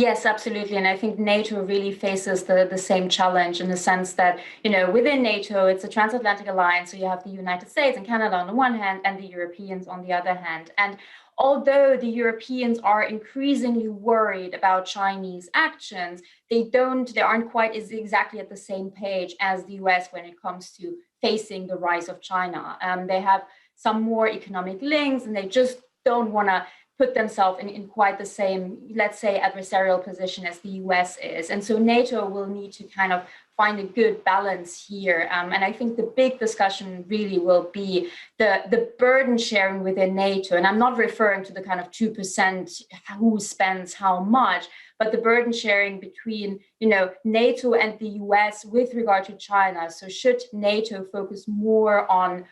Yes, absolutely. And I think NATO really faces the same challenge in the sense that, within NATO, it's a transatlantic alliance. So you have the United States and Canada on the one hand, and the Europeans on the other hand. And although the Europeans are increasingly worried about Chinese actions, they aren't quite exactly at the same page as the US when it comes to facing the rise of China. They have some more economic links, and they just don't want to put themselves in quite the same, let's say, adversarial position as the US is. And so NATO will need to kind of find a good balance here. And I think the big discussion really will be the burden sharing within NATO. And I'm not referring to the kind of 2% who spends how much, but the burden sharing between, NATO and the US with regard to China. So should NATO focus more on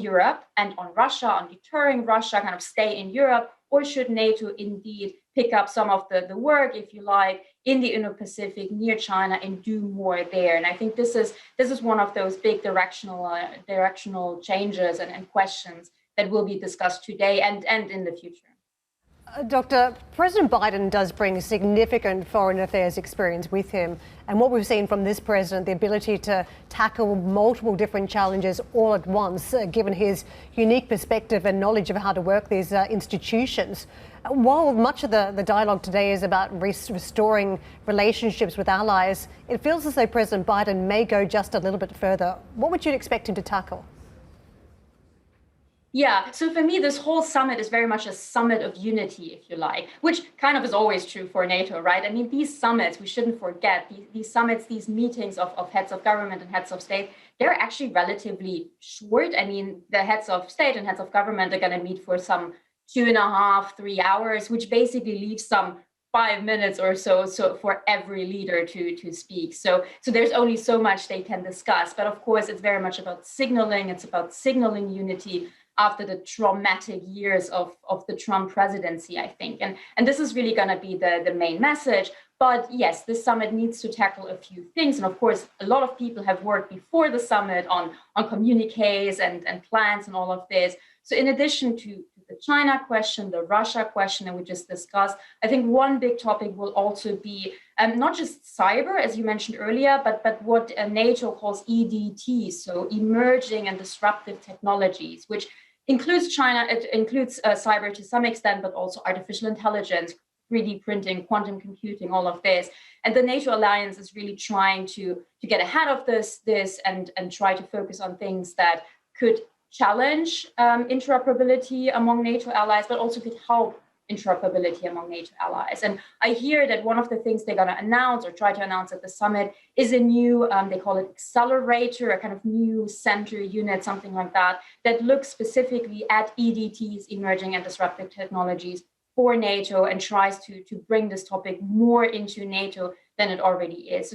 Europe and on Russia, on deterring Russia, kind of stay in Europe, or should NATO indeed pick up some of the work, if you like, in the Indo-Pacific near China and do more there? And I think this is one of those big directional changes and questions that will be discussed today and in the future. Dr. President Biden does bring significant foreign affairs experience with him. And what we've seen from this president, the ability to tackle multiple different challenges all at once, given his unique perspective and knowledge of how to work these institutions. While much of the dialogue today is about restoring relationships with allies, it feels as though President Biden may go just a little bit further. What would you expect him to tackle? Yeah, so for me, this whole summit is very much a summit of unity, if you like, which kind of is always true for NATO, right? I mean, these summits, we shouldn't forget, these summits, these meetings of heads of government and heads of state, they're actually relatively short. I mean, the heads of state and heads of government are going to meet for some 2.5, 3 hours, which basically leaves some 5 minutes or so for every leader to speak. So there's only so much they can discuss. But of course, it's very much about signaling. It's about signaling unity after the traumatic years of the Trump presidency, I think. And this is really going to be the main message. But yes, this summit needs to tackle a few things. And of course, a lot of people have worked before the summit on communiques and plans and all of this. So in addition to the China question, the Russia question that we just discussed, I think one big topic will also be not just cyber, as you mentioned earlier, but what NATO calls EDT, so emerging and disruptive technologies, which includes China, it includes cyber to some extent, but also artificial intelligence, 3D printing, quantum computing, all of this. And the NATO alliance is really trying to get ahead of this and try to focus on things that could challenge interoperability among NATO allies, but also could help interoperability among NATO allies. And I hear that one of the things they're going to announce or try to announce at the summit is a new, they call it accelerator, a kind of new center unit, something like that, that looks specifically at EDTs, emerging and disruptive technologies, for NATO and tries to bring this topic more into NATO than it already is.